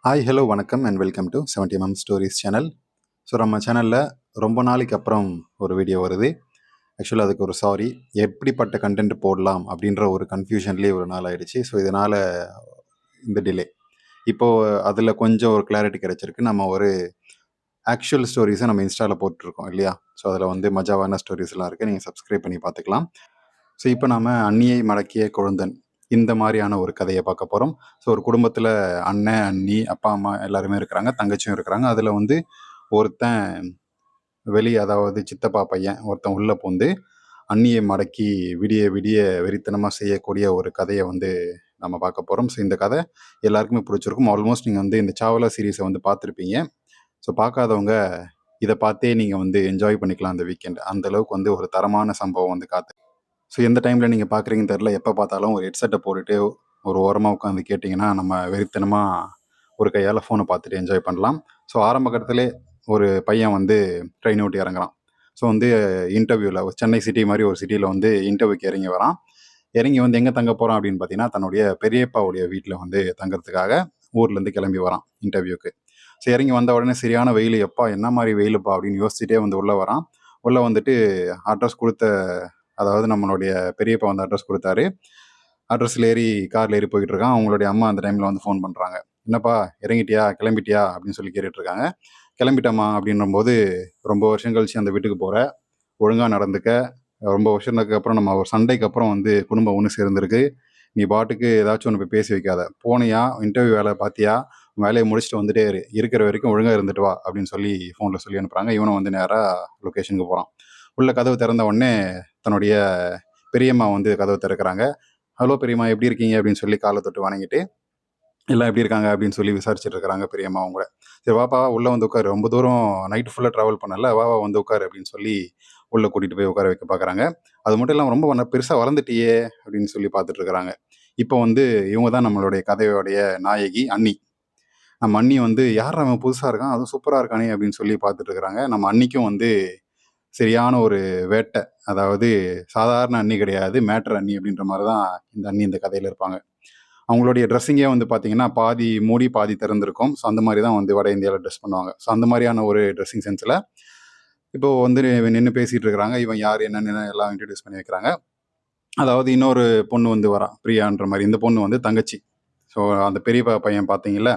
Hi hello வணக்கம் and welcome to 70mm stories channel. So நம்ம சேனலில் ரொம்ப நாளைக்கு அப்புறம் ஒரு வீடியோ வருது. ஆக்சுவலாக அதுக்கு ஒரு சாரி. எப்படிப்பட்ட கண்டென்ட் போடலாம் அப்படின்ற ஒரு கன்ஃபியூஷன்லேயே ஒரு நாள் ஆயிடுச்சு. ஸோ இதனால் இந்த டிலே. இப்போது அதில் கொஞ்சம் ஒரு கிளாரிட்டி கிடைச்சிருக்கு. நம்ம ஒரு ஆக்சுவல் ஸ்டோரிஸை நம்ம இன்ஸ்டாவில் போட்டுருக்கோம் இல்லையா? ஸோ அதில் வந்து மஜாவான ஸ்டோரிஸ்லாம் இருக்குது. நீங்கள் சப்ஸ்கிரைப் பண்ணி பார்த்துக்கலாம். ஸோ இப்போ நாம் அண்ணியை மடக்கிய கொழுந்தன் இந்த மாதிரியான ஒரு கதையை பார்க்க போகிறோம். ஸோ ஒரு குடும்பத்தில் அண்ணன், அண்ணி, அப்பா, அம்மா எல்லாருமே இருக்கிறாங்க. தங்கச்சியும் இருக்கிறாங்க. அதில் வந்து ஒருத்தன் வெளியே, அதாவது சித்தப்பா பையன் ஒருத்தன் உள்ளே பூந்து அண்ணியை மடக்கி விடிய விடிய வெறித்தனமாக செய்யக்கூடிய ஒரு கதையை வந்து நம்ம பார்க்க போகிறோம். ஸோ இந்த கதை எல்லாருக்குமே பிடிச்சிருக்கும். ஆல்மோஸ்ட் நீங்கள் வந்து இந்த சாவலா சீரீஸை வந்து பார்த்துருப்பீங்க. ஸோ பார்க்காதவங்க இதை பார்த்தே நீங்கள் வந்து என்ஜாய் பண்ணிக்கலாம் அந்த வீக்கெண்ட். அந்தளவுக்கு வந்து ஒரு தரமான சம்பவம் வந்து காத்து. ஸோ எந்த டைமில் நீங்கள் பார்க்குறீங்கன்னு தெரில. எப்போ பார்த்தாலும் ஒரு ஹெட்செட்டை போட்டுட்டு ஒரு ஓரமாக உட்காந்து கேட்டிங்கன்னா நம்ம வெறித்தனமாக ஒரு கையால் ஃபோனை பார்த்துட்டு என்ஜாய் பண்ணலாம். ஸோ ஆரம்ப கட்டத்திலே ஒரு பையன் வந்து ட்ரெயின் விட்டு இறங்குறான். ஸோ வந்து இன்டர்வியூவில் சென்னை சிட்டி மாதிரி ஒரு சிட்டியில் வந்து இன்டர்வியூக்கு இறங்கி வரான். இறங்கி வந்து எங்கே தங்க போகிறான் அப்படின்னு பார்த்தீங்கன்னா, தன்னுடைய பெரியப்பாவுடைய வீட்டில் வந்து தங்கறதுக்காக ஊர்லேருந்து கிளம்பி வரான் இன்டர்வியூக்கு. ஸோ இறங்கி வந்த உடனே சரியான வெயில், எப்பா என்ன மாதிரி வெயிலுப்பா அப்படின்னு யோசிச்சுட்டே வந்து உள்ளே வரான். உள்ளே வந்துட்டு அட்ரஸ் கொடுத்த, அதாவது நம்மளுடைய பெரியப்பா வந்து அட்ரஸ் கொடுத்தாரு. அட்ரஸில் ஏறி காரில் ஏறி போயிட்டு இருக்கான். அவங்களுடைய அம்மா அந்த டைமில் வந்து ஃபோன் பண்ணுறாங்க. என்னப்பா இறங்கிட்டியா, கிளம்பிட்டியா அப்படின்னு சொல்லி கேட்டுட்ருக்காங்க. கிளம்பிட்டம்மா அப்படின்னும்போது, ரொம்ப வருஷம் கழிச்சு அந்த வீட்டுக்கு போகிற, ஒழுங்காக நடந்துக்க, ரொம்ப வருஷத்துக்கு அப்புறம் நம்ம ஒரு சண்டைக்கு அப்புறம் வந்து குடும்பம் ஒன்று சேர்ந்துருக்கு. நீ பாட்டுக்கு ஏதாச்சும் ஒன்று போய் பேசி வைக்காத. போனியா, இன்டர்வியூ வேலை பார்த்தியா, வேலையை முடிச்சுட்டு வந்துட்டே இரு, இருக்கிற வரைக்கும் ஒழுங்காக இருந்துட்டு வா அப்படின்னு சொல்லி ஃபோனில் சொல்லி அனுப்புகிறாங்க. இவனும் வந்து நேராக லொக்கேஷனுக்கு போகிறான். உள்ள கதவு திறந்த உடனே தன்னுடைய பெரியம்மா வந்து கதவு திறக்கிறாங்க. ஹலோ பெரியம்மா, எப்படி இருக்கீங்க அப்படின்னு சொல்லி காலை தொட்டு வணங்கிட்டு, எல்லாம் எப்படி இருக்காங்க அப்படின்னு சொல்லி விசாரிச்சுட்டு இருக்கிறாங்க பெரியம்மா அவங்கள. சரி வாப்பா உள்ளே வந்து உட்காரு, ரொம்ப தூரம் நைட்டு ஃபுல்லாக ட்ராவல் பண்ணல, வா வா வந்து உட்காரு அப்படின்னு சொல்லி உள்ளே கூட்டிகிட்டு போய் உட்கார வைக்க பார்க்குறாங்க. அது மட்டும் இல்லாமல் ரொம்ப பெருசாக வளர்ந்துட்டியே அப்படின்னு சொல்லி பார்த்துட்டு இருக்கிறாங்க. இப்போ வந்து இவங்க தான் நம்மளுடைய கதையோடைய நாயகி அண்ணி. நம்ம அண்ணி வந்து யார் அவன் புதுசாக இருக்கான், அதுவும் சூப்பராக இருக்கானே அப்படின்னு சொல்லி பார்த்துட்டு இருக்கிறாங்க. நம்ம அண்ணிக்கும் வந்து சரியான ஒரு வேட்டை. அதாவது சாதாரண அண்ணி கிடையாது, மேட்டர் அண்ணி அப்படின்ற மாதிரி தான் இந்த அண்ணி இந்த கதையில் இருப்பாங்க. அவங்களுடைய ட்ரெஸ்ஸிங்கே வந்து பார்த்தீங்கன்னா, பாதி மூடி பாதி திறந்திருக்கும். ஸோ அந்த மாதிரி தான் வந்து வட இந்தியாவில் ட்ரெஸ் பண்ணுவாங்க. ஸோ அந்த மாதிரியான ஒரு ட்ரெஸ்ஸிங் சென்ஸில் இப்போ வந்து நின்று பேசிகிட்டு இருக்கிறாங்க. இவன் யார் என்னன்னு எல்லாம் இன்ட்ரடியூஸ் பண்ணி வைக்கிறாங்க. அதாவது இன்னொரு பொண்ணு வந்து வரா, பிரியான்ற மாதிரி. இந்த பொண்ணு வந்து தங்கச்சி. ஸோ அந்த பெரிய பையன் பார்த்தீங்கல்ல,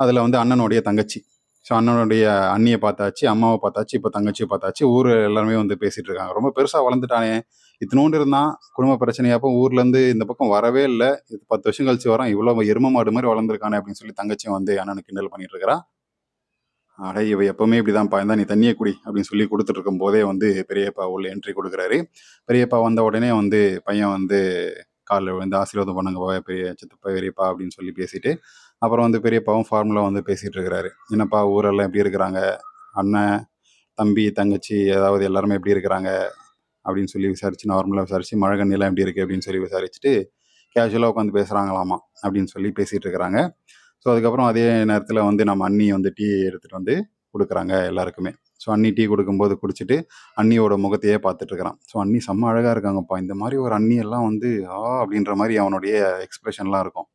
அதில் வந்து அண்ணனுடைய தங்கச்சி. ஸோ அண்ணனுடைய அண்ணியை பார்த்தாச்சு, அம்மாவை பார்த்தாச்சு, இப்போ தங்கச்சியை பார்த்தாச்சு. ஊர் எல்லாருமே வந்து பேசிகிட்டு இருக்காங்க. ரொம்ப பெருசாக வளர்ந்துட்டானே, இத்தினோண்டு இருந்தான், குடும்ப பிரச்சனையாப்போ ஊர்லேருந்து இந்த பக்கம் வரவே இல்லை, இது 10 வருஷம் கழிச்சு வரான், இவ்வளோ எரும மாடு மாதிரி வளர்ந்துருக்கானே அப்படின்னு சொல்லி தங்கச்சியும் வந்து அண்ணனுக்கு கிண்டல் பண்ணிட்டு இருக்கிறா. அட இவ எப்பவுமே இப்படிதான்ப்பா, இருந்தா நீ தண்ணியை குடி அப்படின்னு சொல்லி கொடுத்துட்டு இருக்கும் போதே வந்து பெரியப்பா உள்ள என்ட்ரி கொடுக்குறாரு. பெரியப்பா வந்த உடனே வந்து பையன் வந்து காலில் விழுந்து ஆசீர்வாதம் பண்ணுங்க பெரிய சித்தப்பா பெரியப்பா அப்படின்னு சொல்லி பேசிட்டு, அப்புறம் வந்து பெரியப்பாவும் ஃபார்முலா வந்து பேசிகிட்டு இருக்கிறாரு. என்னப்பா ஊரெல்லாம் எப்படி இருக்கிறாங்க, அண்ணன் தம்பி தங்கச்சி ஏதாவது எல்லாருமே எப்படி இருக்கிறாங்க அப்படின்னு சொல்லி விசாரிச்சு, நார்மலாக விசாரிச்சு, மழை கண்ணிலாம் எப்படி இருக்குது அப்படின்னு சொல்லி விசாரிச்சுட்டு கேஷுவலாக உட்காந்து பேசுகிறாங்களாமா அப்படின்னு சொல்லி பேசிகிட்டு இருக்கிறாங்க. ஸோ அதுக்கப்புறம் அதே நேரத்தில் வந்து நம்ம அண்ணி வந்து டீ எடுத்துகிட்டு வந்து கொடுக்குறாங்க எல்லாருக்குமே. ஸோ அண்ணி டீ கொடுக்கும்போது குடிச்சிட்டு அண்ணியோட முகத்தையே பார்த்துட்ருக்கிறான். ஸோ அண்ணி செம்ம அழகாக இருக்காங்கப்பா, இந்த மாதிரி ஒரு அண்ணி எல்லாம் வந்து அப்படின்ற மாதிரி அவனுடைய எக்ஸ்ப்ரெஷன்லாம் இருக்கும்.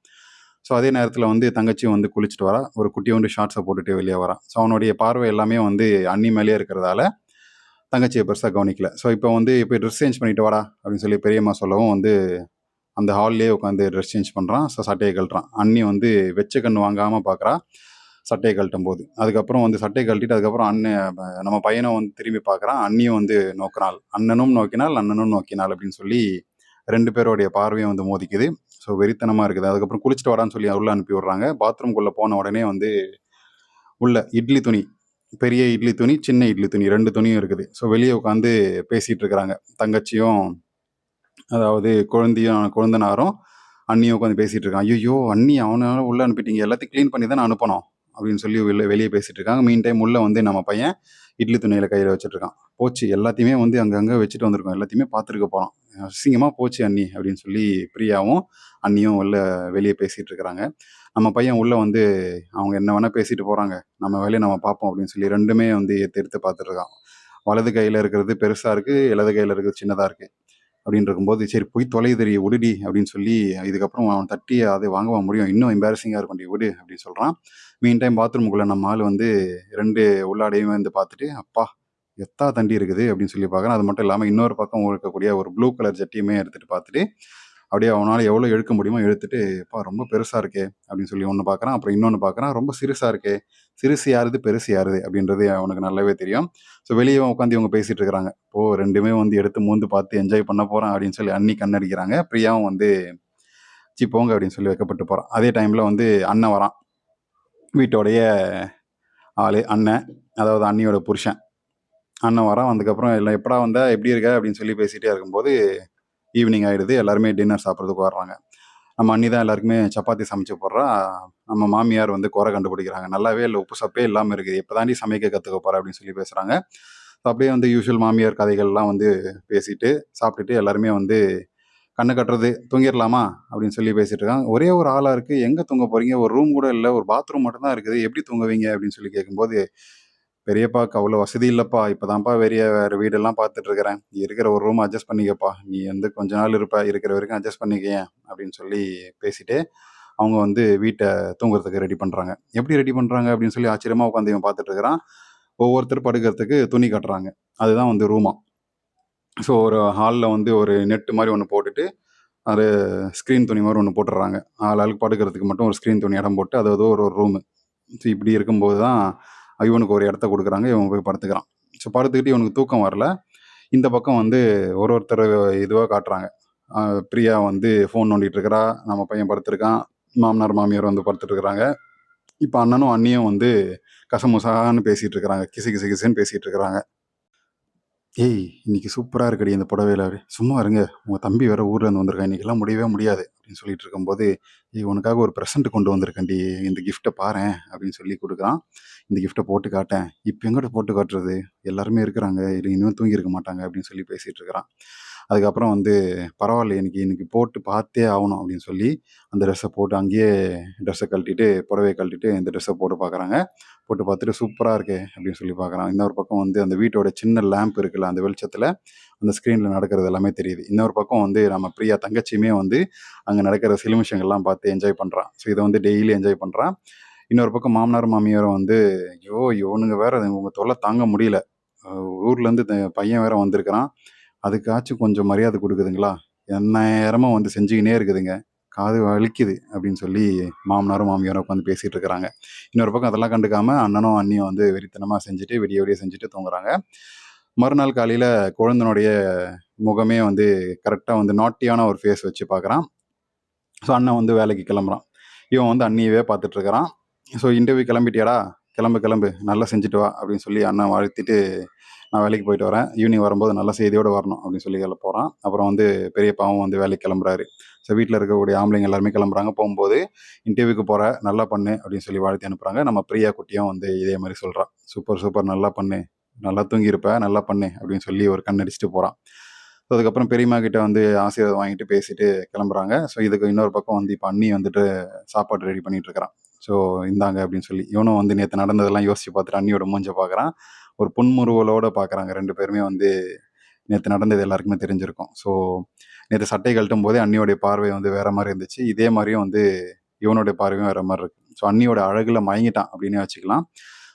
ஸோ அதே நேரத்தில் வந்து தங்கச்சியும் வந்து குளிச்சுட்டு வரா, ஒரு குட்டி வந்து ஷார்ட்ஸை போட்டுட்டு வெளியே வரான். ஸோ அவனுடைய பார்வை எல்லாமே வந்து அண்ணி மேலேயே இருக்கிறதால தங்கச்சியை பெருசாக கவனிக்கல. ஸோ இப்போ வந்து இப்போ ட்ரெஸ் சேஞ்ச் பண்ணிட்டு வாடா அப்படின்னு சொல்லி பெரியம்மா சொல்லவும் வந்து அந்த ஹால்லேயே உட்காந்து ட்ரெஸ் சேஞ்ச் பண்ணுறான். ஸோ சட்டையை கழட்டுறான். அண்ணி வந்து வெச்ச கண்ணு வாங்காமல் பார்க்குறா சட்டையை கழட்டும் போது. அதுக்கப்புறம் வந்து சட்டையை கழட்டிட்டு அதுக்கப்புறம் நம்ம பையனை வந்து திரும்பி பார்க்குறான். அண்ணியும் வந்து நோக்கினாள். அண்ணனும் நோக்கினாள், அண்ணனும் நோக்கினாள் அப்படின்னு சொல்லி 2 பேருடைய பார்வையும் வந்து மோதிக்குது. ஸோ வெறித்தனமாக இருக்குது. அதுக்கப்புறம் குளிச்சுட்டு வரான்னு சொல்லி உள்ளே அனுப்பி விட்றாங்க. பாத்ரூம்குள்ளே போன உடனே வந்து உள்ள இட்லி துணி, பெரிய இட்லி துணி, சின்ன இட்லி துணி 2 துணியும் இருக்குது. ஸோ வெளியே உட்காந்து பேசிகிட்டு இருக்கிறாங்க. தங்கச்சியும், அதாவது கொழுந்தனாரும் அண்ணியும் உட்காந்து பேசிகிட்டு இருக்காங்க. ஐயோ அண்ணி அவனால உள்ளே அனுப்பிட்டீங்க, எல்லாத்தையும் க்ளீன் பண்ணி தானே அனுப்பணும் அப்படின்னு சொல்லி வெளியே பேசிகிட்டு இருக்காங்க. மீன் டைம் உள்ளே வந்து நம்ம பையன் இட்லி துணியில் கையில் வச்சுட்ருக்கான். போச்சு எல்லாத்தையுமே வந்து அங்கங்கே வச்சுட்டு வந்திருக்கோம், எல்லாத்தையுமே பார்த்துருக்க போகிறோம், அசிங்கமாக போச்சு அண்ணி அப்படின்னு சொல்லி பிரியாவும் அண்ணியும் வெளியே பேசிகிட்டு இருக்கிறாங்க. நம்ம பையன் உள்ளே வந்து அவங்க என்ன வேணால் பேசிட்டு போகிறாங்க, நம்ம வேலையை நம்ம பார்ப்போம் அப்படின்னு சொல்லி 2மே வந்து எடுத்து பார்த்துட்ருக்கான். வலது கையில் இருக்கிறது பெருசாக இருக்குது, இடது கையில் இருக்கிறது சின்னதாக இருக்குது. அப்படின்னு இருக்கும்போது, "சரி போய் தொலையுதுடி விடுடி" அப்படின்னு சொல்லி இதுக்கப்புறம் அவன் தட்டி அதை வாங்கவா முடியும்? இன்னும் எம்பாரஸிங்கா இருக்கும்டி விடு அப்படின்னு சொல்றான். மீன் டைம் பாத்ரூமுக்குள்ள நம்ம ஆள் வந்து 2 உள்ளாடையும் வந்து பார்த்துட்டு, "அப்பா! எத்தா தண்டி இருக்குது" அப்படின்னு சொல்லி பார்க்குறான். அது மட்டும் இல்லாம இன்னொரு பக்கம் இருக்கக்கூடிய ஒரு ப்ளூ கலர் ஜட்டியுமே எடுத்துட்டு பார்த்துட்டு, அப்படியே அவனால எவ்வளோ இழுக்க முடியுமோ இழுத்துட்டு, "அப்பா ரொம்ப பெருசா இருக்கே" அப்படின்னு சொல்லி ஒண்ணு பார்க்குறான். அப்புறம் இன்னொன்னு பார்க்குறான். ரொம்ப சிறுசா இருக்கே. சிறுசு யாருது, பெருசு யாருது அப்படின்றது அவனுக்கு நல்லாவே தெரியும். ஸோ வெளிய உட்காந்து இவங்க பேசிட்டு இருக்கிறாங்க. "ஓ 2மே வந்து எடுத்து மோந்து பார்த்து என்ஜாய் பண்ண போறான்" அப்படின்னு சொல்லி அண்ணி கண்ணடிக்கிறாங்க. பிரியாவும் வந்து, "சி போங்க" அப்படின்னு சொல்லி வெட்கப்பட்டு போறான். அதே டைம்ல வந்து அண்ணன் வரான். வீட்டோடைய ஆளு அண்ணன். அதாவது அண்ணியோட புருஷன். அண்ணன் வரான். வந்ததுக்கப்புறம் எல்லாம் "எப்படா வந்த? எப்படி இருக்க?" அப்படின்னு சொல்லி பேசிட்டே இருக்கும்போது, ஈவினிங் ஆயிடுது. எல்லாருமே டின்னர் சாப்பிடுறதுக்கு வர்றாங்க. நம்ம அண்ணி தான் எல்லாருக்குமே சப்பாத்தி சமைச்சு போடுறா. நம்ம மாமியார் வந்து குறை கண்டுபிடிக்கிறாங்க. "நல்லாவே இல்ல. உப்பு சப்பே இல்லாம இருக்குது. எப்ப சமைக்க கத்துக்க போற?" அப்படின்னு சொல்லி பேசுறாங்க. அப்படியே வந்து யூசுவல் மாமியார் கதைகள்லாம் வந்து பேசிட்டு, சாப்பிட்டுட்டு எல்லாருமே வந்து கண்ணு கட்டுறது, "தூங்கிரலாமா?" அப்படின்னு சொல்லி பேசிட்டு இருக்காங்க. ஒரே ஒரு ஆளா இருக்கு. "எங்க தூங்க போறீங்க? ஒரு ரூம் கூட இல்ல. ஒரு பாத்ரூம் மட்டும் தான் இருக்குது. எப்படி தூங்குவீங்க?" அப்படின்னு சொல்லி கேட்கும்போது, "பெரியப்பாக்கு அவ்வளோ வசதி இல்லப்பா. இப்பதான்ப்பா வேற வீடெல்லாம் பார்த்துட்டு இருக்கிறேன். இருக்கிற ஒரு ரூம் அட்ஜஸ்ட் பண்ணிக்கப்பா. நீ வந்து கொஞ்ச நாள் இருப்ப. இருக்கிற வரைக்கும் அட்ஜஸ்ட் பண்ணிக்கயேன்." அப்படின்னு சொல்லி பேசிட்டு, அவங்க வந்து வீட்ட தூங்குறதுக்கு ரெடி பண்றாங்க. எப்படி ரெடி பண்றாங்க அப்படின்னு சொல்லி ஆச்சரியமா உட்காந்து இவன் பார்த்துட்டு இருக்கிறான். ஒவ்வொருத்தர் படுக்கிறதுக்கு துணி கட்டுறாங்க. அதுதான் வந்து ரூமாம். ஸோ ஒரு ஹால்ல வந்து ஒரு நெட் மாரி ஒண்ணு போட்டுட்டு, அது ஸ்க்ரீன் துணி மாரி ஒண்ணு போட்டுர்றாங்க. ஆளாளுக்கு படுக்கிறதுக்கு மட்டும் ஒரு ஸ்க்ரீன் துணி இடம் போட்டு, அது அது ஒரு ஒரு ரூமு. ஸோ இப்படி இருக்கும்போது தான் இவனுக்கு ஒரு இடத்த குடுக்குறாங்க. இவன் போய் படுத்துக்கிறான். ஸோ படுத்துக்கிட்டு இவனுக்கு தூக்கம் வரல. இந்த பக்கம் வந்து ஒருத்தர் இதுவா காட்டுறாங்க. அ பிரியா வந்து ஃபோன் நோண்டிட்டு இருக்கிறா. நம்ம பையன் படுத்திருக்கான். மாமனார், மாமியார் வந்து படுத்துட்டு இருக்கிறாங்க. இப்ப அண்ணனும், அண்ணியும் வந்து கசமுசான்னு பேசிட்டு இருக்கிறாங்க. கிசு கிசு கிசுன்னு பேசிட்டு இருக்கிறாங்க. "ஏய்! இன்னைக்கு சூப்பரா இருக்குடி இந்த புடவையில" "சும்மா இருங்க. உங்க தம்பி வேற ஊர்லேருந்து வந்திருக்கான். இன்னைக்கெல்லாம் முடியவே முடியாது" அப்படின்னு சொல்லிட்டு இருக்கும்போது, "ஏய் உனக்காக ஒரு பிரசன்ட் கொண்டு வந்திருக்கேன்டி. இந்த கிஃப்ட்ட பாரேன்" அப்படின்னு சொல்லி குடுக்குறான். இந்த கிஃப்ட்ட போட்டு காட்டேன். "இப்ப எங்கிட்டு போட்டு காட்டுறது? எல்லாருமே இருக்கிறாங்க. இன்னும் தூங்கியிருக்க மாட்டாங்க" அப்படின்னு சொல்லி பேசிட்டு இருக்கிறான். அதுக்கப்புறம் வந்து, "பரவால்ல இன்னைக்கு இன்னைக்கு போட்டு பார்த்தே ஆவணும்" அப்படின்னு சொல்லி, அந்த ட்ரெஸ்ஸ போட்டு அங்கேயே ட்ரெஸ்ஸ கழட்டிட்டு, புடவைய கழட்டிட்டு இந்த ட்ரெஸ்ஸ போட்டு பார்க்குறாங்க. போட்டு பார்த்துட்டு, "சூப்பரா இருக்கே" அப்படின்னு சொல்லி பார்க்குறான். இன்னொரு பக்கம் வந்து அந்த வீட்டோட சின்ன லேம்ப் இருக்குல்ல, அந்த வெளிச்சத்தில அந்த ஸ்க்ரீன்ல நடக்கிறது எல்லாமே தெரியுது. இன்னொரு பக்கம் வந்து நம்ம பிரியா தங்கச்சியுமே வந்து அங்க நடக்கிற சிலுமிஷங்கள்லாம் பார்த்து என்ஜாய் பண்றா. ஸோ இத வந்து டெய்லி என்ஜாய் பண்றா. இன்னொரு பக்கம் மாமனார், மாமியாரும் வந்து, "ஐயோ! இவனுங்க வேற உங்க தொல்ல தாங்க முடியல. அ ஊர்லேருந்து பையன் வேற வந்திருக்கிறான். அதுக்காச்சும் கொஞ்சம் மரியாதை குடுக்குதுங்களா? எந்நேரமும் வந்து செஞ்சுக்கின்னே இருக்குதுங்க. காது வலிக்குது" அப்படின்னு சொல்லி மாமனாரும், மாமியாரும் உட்காந்து பேசிட்டு இருக்கிறாங்க. இன்னொரு பக்கம் அதெல்லாம் கண்டுக்காம அண்ணனும், அண்ணியும் வந்து வெறித்தனமா செஞ்சுட்டு, விடிய விடிய செஞ்சுட்டு தூங்குறாங்க. மறுநாள் காலையில குழந்தனுடைய முகமே வந்து கரெக்ட்டா வந்து நாட்டியான ஒரு ஃபேஸ் வச்சு பார்க்குறான். ஸோ அண்ணன் வந்து வேலைக்கு கிளம்புறான். இவன் வந்து அண்ணியவே பார்த்துட்டு இருக்கிறான். ஸோ "இன்டர்வியூ கிளம்பிட்டியாடா? கிளம்பு, கிளம்பு. நல்லா செஞ்சுட்டு வா" அப்படின்னு சொல்லி அண்ணன் வாழ்த்திட்டு, "நான் வேலைக்கு போயிட்டு வரேன். ஈவினிங் வரும்போது நல்ல செய்தியோட வரணும்" அப்படின்னு சொல்லி போறான். அப்புறம் வந்து பெரியப்பாவும் வந்து வேலைக்கு கிளம்புறாரு. ஸோ வீட்ல இருக்கக்கூடிய ஆம்பளைங்க எல்லாருமே கிளம்புறாங்க. போம்போது, "இன்டர்வியூக்கு போற. நல்லா பண்ணு" அப்படின்னு சொல்லி வாழ்த்தி அனுப்புறாங்க. நம்ம பிரியா குட்டியும் வந்து இதே மாரி சொல்றா. "Super, super. நல்லா பண்ணு. நல்லா தூங்கியிருப்ப. நல்லா பண்ணு" அப்படின்னு சொல்லி ஒரு கண் அடிச்சுட்டு போறான். ஸோ அதுக்கப்புறம் பெரியம்மா கிட்ட வந்து ஆசீர்வாதம் வாங்கிட்டு பேசிட்டு கிளம்புறாங்க. ஸோ இதுக்கு இன்னொரு பக்கம் வந்து இப்ப அண்ணி வந்துட்டு சாப்பாடு ரெடி பண்ணிட்டு இருக்கிறான். ஸோ "இந்தாங்க" அப்படின்னு சொல்லி. இவனும் வந்து நேத்து நடந்ததெல்லாம் யோசிச்சு பார்த்துட்டு அண்ணியோட மூஞ்ச பார்க்குறான். ஒரு புன்முறுவலோட பார்க்குறாங்க. 2 பேருமே வந்து நேத்து நடந்தது எல்லாருக்குமே தெரிஞ்சிருக்கும். ஸோ நேத்து சட்டை கழட்டும்போதே அண்ணியோடைய பார்வை வந்து வேற மாரி இருந்துச்சு. இதே மாரியும் வந்து இவனுடைய பார்வையும் வேற மாரி இருக்கு. ஸோ அண்ணியோட அழகுல மயங்கிட்டான் அப்படின்னே வச்சுக்கலாம்.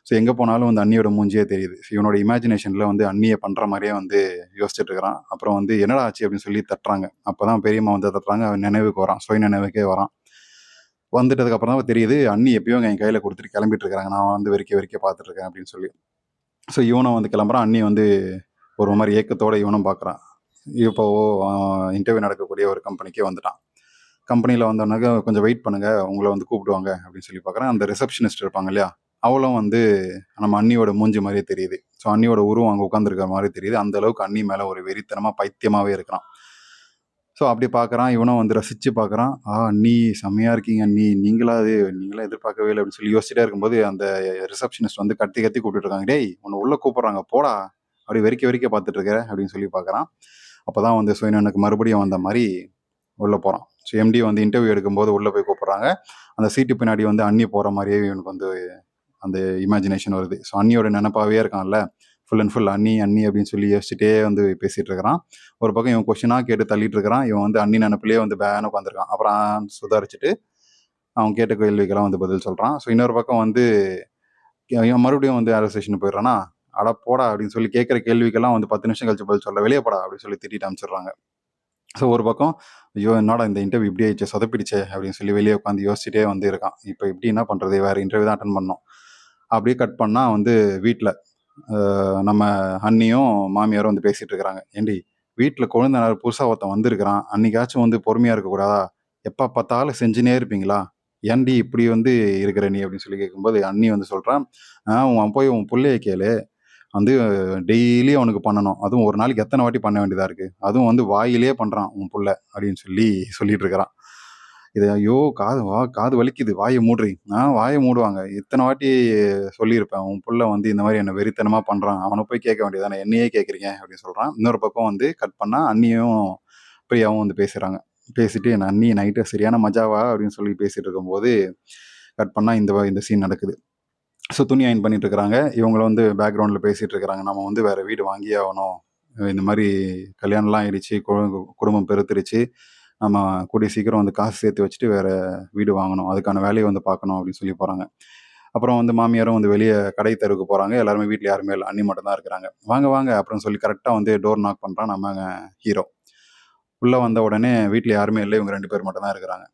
ஸோ எங்க போனாலும் வந்து அண்ணியோட மூஞ்சியே தெரியுது. ஸோ இவனோட இமேஜினேஷன்ல வந்து அண்ணிய பண்ற மாரியே வந்து யோசிச்சுட்டு இருக்கிறான். அப்புறம் வந்து "என்னடா ஆச்சு?" அப்படின்னு சொல்லி தட்டுறாங்க. அப்பதான் பெரியம்மா வந்து தட்டுறாங்க. அவன் நினைவுக்கு வரான். சுய நினைவுக்கே வரான். வந்துட்டதுக்கு அப்புறம் தான் தெரியுது, அண்ணி எப்பயோ என் கையில குடுத்துட்டு கிளம்பிட்டு இருக்கிறாங்க. நான் வந்து வெறிக்க வெறிக்க பார்த்துட்டு இருக்கேன் அப்படின்னு சொல்லி. ஸோ இவனும் வந்து கிளம்புறான். அண்ணி வந்து ஒரு மாரி ஏக்கத்தோட இவனும் பார்க்குறான். இப்போ இன்டர்வியூ நடக்கக்கூடிய ஒரு கம்பெனிக்கே வந்துட்டான். கம்பெனியில வந்தோனக்க "கொஞ்சம் வெயிட் பண்ணுங்க. உங்கள வந்து கூப்பிடுவாங்க" அப்படின்னு சொல்லி பார்க்குறேன். அந்த ரிசப்ஷனிஸ்ட் இருப்பாங்க இல்லையா? அவளும் வந்து நம்ம அண்ணியோட மூஞ்சி மாரியே தெரியுது. ஸோ அண்ணியோட உருவம் அங்க உட்கார்ந்திருக்கிற மாரி தெரியுது. அந்த அளவுக்கு அண்ணி மேல ஒரு வெறித்தனமா, பைத்தியமாவே இருக்கிறான். ஸோ அப்படி பார்க்குறான். இவனும் வந்து ரசிச்சு பார்க்குறான். அண்ணி செம்மையா இருக்கீங்க அண்ணி. நீங்களா அது? நீங்கலாம் எதிர்பார்க்கவே இல்ல" அப்படின்னு சொல்லி யோசிச்சுட்டே இருக்கும்போது, அந்த ரிசப்ஷனிஸ்ட் வந்து கத்தி கத்தி கூப்பிட்டுட்டு இருக்காங்க. "டேய் உன்ன உள்ள கூப்பிடுறாங்க போடா. அப்படி வெறிக்க வெறிக்க பார்த்துட்டு இருக்க" அப்படின்னு சொல்லி பார்க்குறான். அப்பதான் வந்து சுயநலனுக்கு மறுபடியும் வந்த மாரி உள்ள போறான். ஸோ எம்டி வந்து இன்டர்வியூ எடுக்கும்போது உள்ள போய் கூப்பிடுறாங்க. அந்த சீட்டு பின்னாடி வந்து அண்ணி போற மாரியே இவனுக்கு வந்து அந்த இமேஜினேஷன் வருது. ஸோ அண்ணியோட நெனப்பாவே இருக்கான்ல. ஃபுல் அண்ட் ஃபுல் அண்ணி அண்ணி அப்படின்னு சொல்லி யோசிச்சுட்டே வந்து பேசிகிட்டு இருக்கிறான். ஒரு பக்கம் இவன் கொஷினாக கேட்டு தள்ளிட்டு இருக்கிறான். இவன் வந்து அண்ணி நினப்பிலே வந்து பேன்னு உட்காந்துருக்கான். அப்புறம் சுதாரிச்சுட்டு அவன் கேட்ட கேள்விக்கெல்லாம் வந்து பதில் சொல்கிறான். ஸோ இன்னொரு பக்கம் வந்து இவன் மறுபடியும் வந்து வேறு ஸ்டேஷன் போயிடுறானா, அட போடா அப்படின்னு சொல்லி கேட்குற கேள்விக்கெல்லாம் வந்து 10 நிமிஷம் கழிச்சு பதில் சொல்ல, வெளியே போடா அப்படின்னு சொல்லி திட்டிட்டு அனுப்பிச்சிடுறாங்க. ஸோ ஒரு பக்கம் ஐயோ என்னடா இந்த இன்டர்வியூ இப்படி ஆயிடுச்சு சொதப்பிடுச்சே அப்படின்னு சொல்லி வெளியே உட்காந்து யோசிச்சுட்டே வந்து இருக்கான். இப்போ இப்படி என்ன பண்ணுறது, வேறு இன்டர்வியூ தான் அட்டன் பண்ணோம். அப்படியே கட் பண்ணால் வந்து வீட்டில் நம்ம அண்ணியும் மாமியாரும் வந்து பேசிகிட்டு இருக்கிறாங்க. ஏண்டி வீட்டில் கொழுந்தனார் புதுசாக ஒருத்தன் வந்திருக்கிறான், அன்னைக்காச்சும் வந்து பொறுமையாக இருக்கக்கூடாதா, எப்போ பார்த்தாலும் செஞ்சுனே இருப்பீங்களா, ஏன்டி இப்படி வந்து இருக்கிற நீ அப்படின்னு சொல்லி கேட்கும்போது அண்ணி வந்து சொல்கிறான், உன் போய் உன் பிள்ளைய கேளு, வந்து டெய்லி அவனுக்கு பண்ணணும், அதுவும் ஒரு நாளைக்கு எத்தனை வாட்டி பண்ண வேண்டியதாக இருக்குது, அதுவும் வந்து வாயிலே பண்ணுறான் உன் புள்ள அப்படின்னு சொல்லி சொல்லிட்டு இருக்கிறான். இது ஐயோ காது வலிக்குது, வாயை மூடுறி, வாயை மூடுவாங்க, இத்தனை வாட்டி சொல்லியிருப்பேன், உன் புள்ள வந்து இந்த மாதிரி என்னை வெறித்தனமாக பண்ணுறான், அவனை போய் கேட்க வேண்டியதானே, என்னையே கேட்குறீங்க அப்படின்னு சொல்கிறான். இன்னொரு பக்கம் வந்து கட் பண்ணால் அண்ணியும் பிரியாவும் வந்து பேசுகிறாங்க. பேசிட்டு என் அண்ணி நைட்டு சரியான மஜாவா அப்படின்னு சொல்லி பேசிட்டு இருக்கும்போது கட் பண்ணால் இந்த சீன் நடக்குது. ஸோ துணி அயன் பண்ணிட்டு இருக்கிறாங்க. இவங்கள வந்து பேக்ரவுண்டில் பேசிகிட்டு இருக்கிறாங்க, நம்ம வந்து வேறு வீடு வாங்கியே ஆகணும், இந்த மாதிரி கல்யாணம்லாம் ஆயிடுச்சு, குடும்பம் பெருத்துருச்சு, நம்ம கூடிய சீக்கிரம் வந்து காசு சேர்த்து வச்சுட்டு வேறு வீடு வாங்கணும், அதுக்கான வேலையை வந்து பார்க்கணும் அப்படின்னு சொல்லி போகிறாங்க. அப்புறம் வந்து மாமியாரும் வந்து வெளியே கடை தெருவுக்கு போகிறாங்க. எல்லாருமே வீட்டில் யாருமே இல்லை, அண்ணி மட்டும் தான் இருக்கிறாங்க. வாங்க வாங்க அப்படின்னு சொல்லி கரெக்டாக வந்து டோர் நாக் பண்ணுறான் நம்ம ஹீரோ. உள்ளே வந்த உடனே வீட்டில் யாருமே இல்லை, இவங்க 2 பேர் மட்டும் தான் இருக்கிறாங்க.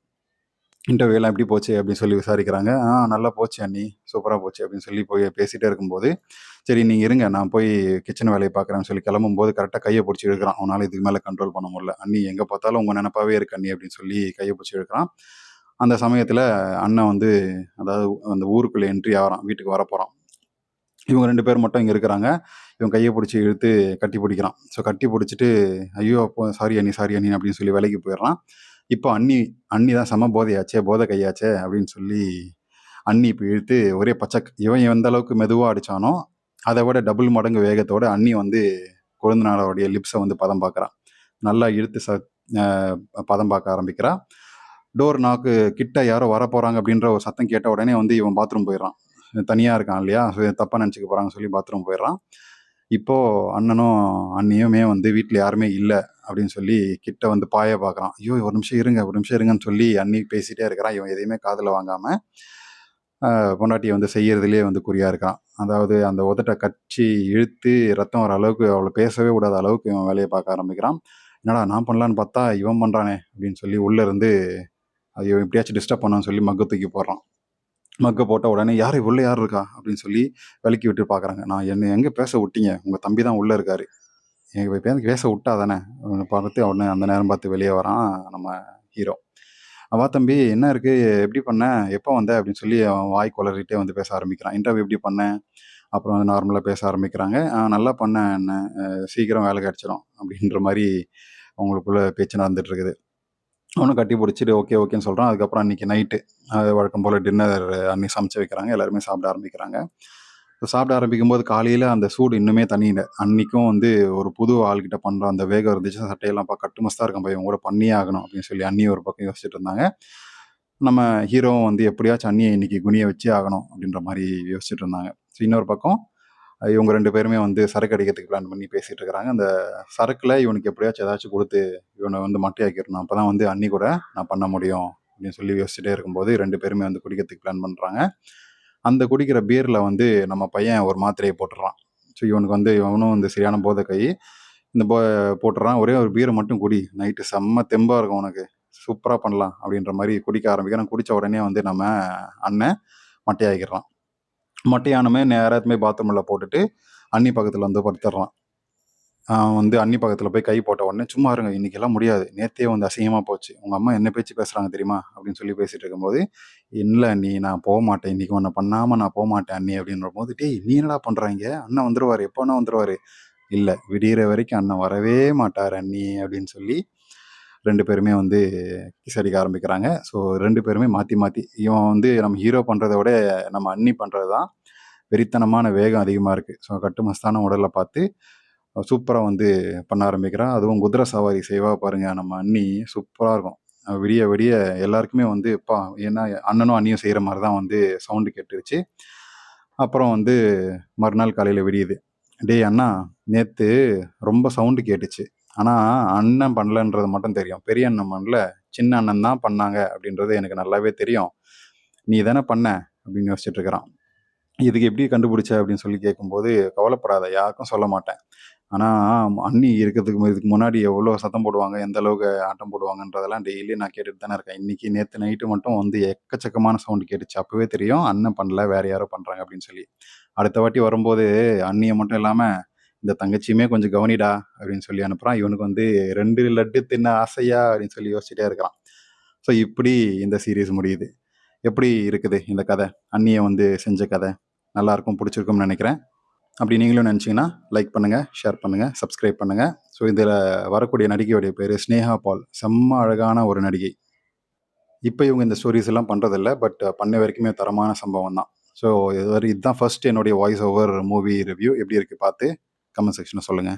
இன்டர்வியூலாம் எப்படி போச்சு அப்படின்னு சொல்லி விசாரிக்கிறாங்க. நல்லா போச்சு அண்ணி, சூப்பராக போச்சு அப்படின்னு சொல்லி போய் பேசிகிட்டே இருக்கும்போது, சரி நீங்கள் இருங்க நான் போய் கிச்சன் வேலையை பார்க்குறேன்னு சொல்லி கிளம்பும்போது கரெக்டாக கையை பிடிச்சி இழுக்கிறான். அவனால் இதுக்கு மேலே கண்ட்ரோல் பண்ண முடியல. அண்ணி எங்கே பார்த்தாலும் உங்கள் நினப்பாவே இருக்கு அண்ணி அப்படின்னு சொல்லி கையை பிடிச்சி இழுக்கிறான். அந்த சமயத்தில் அண்ணன் வந்து அதாவது அந்த ஊருக்குள்ளே என்ட்ரி ஆகிறான், வீட்டுக்கு வரப்போகிறான். இவங்க 2 பேர் மட்டும் இங்கே இருக்கிறாங்க. இவன் கையை பிடிச்சி இழுத்து கட்டி பிடிக்கிறான். ஸோ கட்டி பிடிச்சிட்டு ஐயோ அப்போ சாரி அண்ணி அப்படின்னு சொல்லி விலைக்கு போயிடுறான். இப்போ அண்ணி தான் செம போதையாச்சே, போதை கையாச்சே அப்படின்னு சொல்லி அண்ணி இப்போ இழுத்து ஒரே பச்சக். இவன் எந்த அளவுக்கு மெதுவாக அடித்தானோ அதை விட டபுள் மடங்கு வேகத்தோட அண்ணி வந்து கொழுந்தனாரோடைய லிப்ஸை வந்து பதம் பார்க்குறான். நல்லா இழுத்து பதம் பார்க்க ஆரம்பிக்கிறா. டோர் நாக்கு கிட்ட யாரோ வர போகிறாங்க அப்படின்ற ஒரு சத்தம் கேட்ட உடனே வந்து இவன் பாத்ரூம் போயிடுறான். தனியாக இருக்கான் இல்லையா, தப்பாக நினச்சிக்க போகிறாங்கன்னு சொல்லி பாத்ரூம் போயிடுறான். இப்போது அண்ணனும் அண்ணியுமே வந்து வீட்டில் யாருமே இல்லை அப்படின்னு சொல்லி கிட்ட வந்து பாய பார்க்குறான். ஐயோ ஒரு நிமிஷம் இருங்கன்னு சொல்லி அண்ணி பேசிகிட்டே இருக்கிறான். இவன் எதையுமே காதில் வாங்காமல் பொண்டாட்டியை வந்து செய்யறதுலேயே வந்து குறியாக இருக்கான். அதாவது அந்த உதட்டை கச்சி இழுத்து ரத்தம் வர அளவுக்கு அவளை பேசவே விடாத அளவுக்கு இவன் வேலையை பார்க்க ஆரம்பிக்கிறான். என்னடா நான் பண்ணலான்னு பார்த்தா இவன் பண்ணுறானே அப்படின்னு சொல்லி உள்ளேருந்து ஐயோ எப்படியாச்சும் டிஸ்டர்ப் பண்ணான்னு சொல்லி மக்கை தூக்கி போடுறான். மக்கை போட்ட உடனே உள்ளே யார் இருக்கா அப்படின்னு சொல்லி விலக்கி விட்டு பார்க்குறாங்க. நான் என்னை எங்கே பேச விட்டீங்க, உங்கள் தம்பி தான் உள்ளே இருக்காரு, எங்கள் பேச விட்டா தானே பார்த்து அவனு அந்த நேரம் பார்த்து வெளியே வரான் நம்ம ஹீரோ. வா தம்பி என்ன இருக்குது, எப்படி பண்ண, எப்போ வந்த அப்படின்னு சொல்லி அவன் வாய் குளறிட்டே வந்து பேச ஆரம்பிக்கிறான். இன்டர்வியூ எப்படி பண்ணேன், அப்புறம் வந்து நார்மலாக பேச ஆரம்பிக்கிறாங்க. நல்லா பண்ணேன், என்ன சீக்கிரம் வேலை கிடச்சிரும் அப்படின்ற மாதிரி அவங்களுக்குள்ள பேச்சு நடந்துட்டு இருக்குது. அவனும் கட்டி பிடிச்சிட்டு ஓகேன்னு சொல்கிறான். அதுக்கப்புறம் அன்றைக்கி நைட்டு வழக்கம் போல் டின்னர் அன்றைக்கி சமைச்சு வைக்கிறாங்க. எல்லாருமே சாப்பிட ஆரம்பிக்கிறாங்க. ஸோ சாப்பிட ஆரம்பிக்கும்போது காலையில் அந்த சூடு இன்னுமே தனியில. அன்றைக்கும் வந்து ஒரு புது ஆள்கிட்ட பண்ணுற அந்த வேகம் இருந்துச்சு. சட்டையெல்லாம் கட்டு மஸ்தாக இருக்கும், பையன் கூட பண்ணியே ஆகணும் அப்படின்னு சொல்லி அண்ணி ஒரு பக்கம் யோசிச்சுட்டு இருந்தாங்க. நம்ம ஹீரோவும் வந்து எப்படியாச்சும் அண்ணியை இன்னைக்கு குனிய வச்சே ஆகணும் அப்படின்ற மாதிரி யோசிச்சுட்டு இருந்தாங்க. ஸோ இன்னொரு பக்கம் இவங்க 2 பேருமே வந்து சரக்கு அடிக்கிறதுக்கு பிளான் பண்ணி பேசிகிட்டு இருக்கிறாங்க. அந்த சரக்கில் இவனுக்கு எப்படியாச்சும் ஏதாச்சும் கொடுத்து இவனை வந்து மட்டையாக்கிடணும், அப்போ தான் வந்து அண்ணி கூட நான் பண்ண முடியும் அப்படின்னு சொல்லி யோசிச்சுட்டே இருக்கும்போது 2 பேருமே வந்து குடிக்கிறதுக்கு பிளான் பண்ணுறாங்க. அந்த குடிக்கிற பீரில் வந்து நம்ம பையன் ஒரு மாத்திரையை போட்டுடுறான். ஸோ இவனுக்கு வந்து இவனும் வந்து சரியான போதை கை, இந்த போட்டுடுறான். ஒரே ஒரு பீரை மட்டும் குடி, நைட்டு செம்ம தெம்பாக இருக்கும் உனக்கு, சூப்பராக பண்ணலாம் அப்படின்ற மாதிரி குடிக்க ஆரம்பிக்கிறான். குடித்த உடனே வந்து நம்ம அண்ணன் மட்டையாகிடுறான். மட்டையானுமே நேரத்துமே பாத்ரூமில் போட்டுட்டு அண்ணி பக்கத்தில் வந்து படுத்துடுறான். வந்து அண்ணி பக்கத்தில் போய் கை போட்ட உடனே சும்மா இருங்க, இன்றைக்கெல்லாம் முடியாது, நேற்றே வந்து அசிங்கமாக போச்சு, உங்கள் அம்மா என்ன பேச்சு பேசுகிறாங்க தெரியுமா அப்படின்னு சொல்லி பேசிகிட்டு இருக்கும்போது, இல்லை அண்ணி நான் போக மாட்டேன், இன்றைக்கி ஒன்றை பண்ணாமல் நான் போக மாட்டேன் அண்ணி அப்படின்ற போது, டேய் நீ என்னடா பண்ணுறாங்க, அண்ணன் வந்துடுவார், எப்போ வேணா வந்துடுவார், இல்லை விடிகிற வரைக்கும் அண்ணன் வரவே மாட்டார் அண்ணி அப்படின்னு சொல்லி 2 பேருமே வந்து கிஸ் அடிக்க ஆரம்பிக்கிறாங்க. ஸோ 2 பேருமே மாற்றி மாற்றி, இவன் வந்து நம்ம ஹீரோ பண்ணுறத விட நம்ம அண்ணி பண்ணுறது தான் வெறித்தனமான வேகம் அதிகமாக இருக்குது. ஸோ கட்டு மஸ்தான உடலை பார்த்து சூப்பராக வந்து பண்ண ஆரம்பிக்கிறான். அதுவும் குதிரை சவாரி செய்வா பாருங்கள் நம்ம அண்ணி, சூப்பராக இருக்கும். விடிய விடிய எல்லாருக்குமே வந்து எப்பா ஏன்னா அண்ணனும் அண்ணியும் செய்கிற மாதிரி தான் வந்து சவுண்டு கேட்டுருச்சு. அப்புறம் வந்து மறுநாள் காலையில் விடியுது. டேய் அண்ணா, நேத்து ரொம்ப சவுண்டு கேட்டுச்சு. ஆனா, அண்ணன் பண்ணலன்றது மட்டும் தெரியும். பெரிய அண்ணன் பண்ணல, சின்ன அண்ணன் தான் பண்ணாங்க அப்படின்றது எனக்கு நல்லாவே தெரியும். நீ தானே பண்ண அப்படின்னு யோசிச்சுட்டு இருக்கிறான். இதுக்கு எப்படி கண்டுபிடிச்ச அப்படின்னு சொல்லி கேட்கும்போது, கவலைப்படாத யாருக்கும் சொல்ல மாட்டேன். ஆனா, அண்ணி இதுக்கு முன்னாடி எவ்வளோ சத்தம் போடுவாங்க, எந்த அளவுக்கு ஆட்டம் போடுவாங்கன்றதெல்லாம் டெய்லி நான் கேட்டுட்டு தானே இருக்கேன். இன்னைக்கு நேத்து நைட்டு மட்டும் வந்து எக்கச்சக்கமான சவுண்ட் கேட்டுச்சு. அப்பவே தெரியும் அண்ணன் பண்ணல, வேற யாரோ பண்றாங்க அப்படின்னு சொல்லி. அடுத்த வாட்டி வரும்போது அண்ணிய மட்டும் இல்லாம, இந்த தங்கச்சியுமே கொஞ்சம் கவனிடா அப்படின்னு சொல்லி அனுப்புறான். இவனுக்கு வந்து 2 லட்டு தின்ன ஆசையா அப்படின்னு சொல்லி யோசிச்சுட்டே இருக்கிறான். ஸோ இப்படி இந்த சீரிஸ் முடியுது. எப்படி இருக்குது இந்த கதை? அண்ணிய வந்து செஞ்ச கதை. நல்லாருக்கும், புடிச்சிருக்கும்னு நெனைக்கிறேன். அப்படி நீங்களும் நெனச்சீங்கன்னா, லைக் பண்ணுங்க, ஷேர் பண்ணுங்க, சப்ஸ்கிரைப் பண்ணுங்க. ஸோ இதில வரக்கூடிய நடிகையுடைய பேரு ஸ்னேகா பால். செம்ம அழகான ஒரு நடிகை. இப்ப இவங்க இந்த ஸ்டோரீஸ் எல்லாம் பண்றதில்ல. பட் பண்ண வரைக்குமே தரமான சம்பவம் தான். ஸோ இதுதான் ஃபர்ஸ்ட் என்னுடைய வாய்ஸ் ஓவர் மூவி ரிவ்யூ. எப்படி இருக்கு பார்த்து கமெண்ட் செக்ஷன்ல சொல்லுங்க.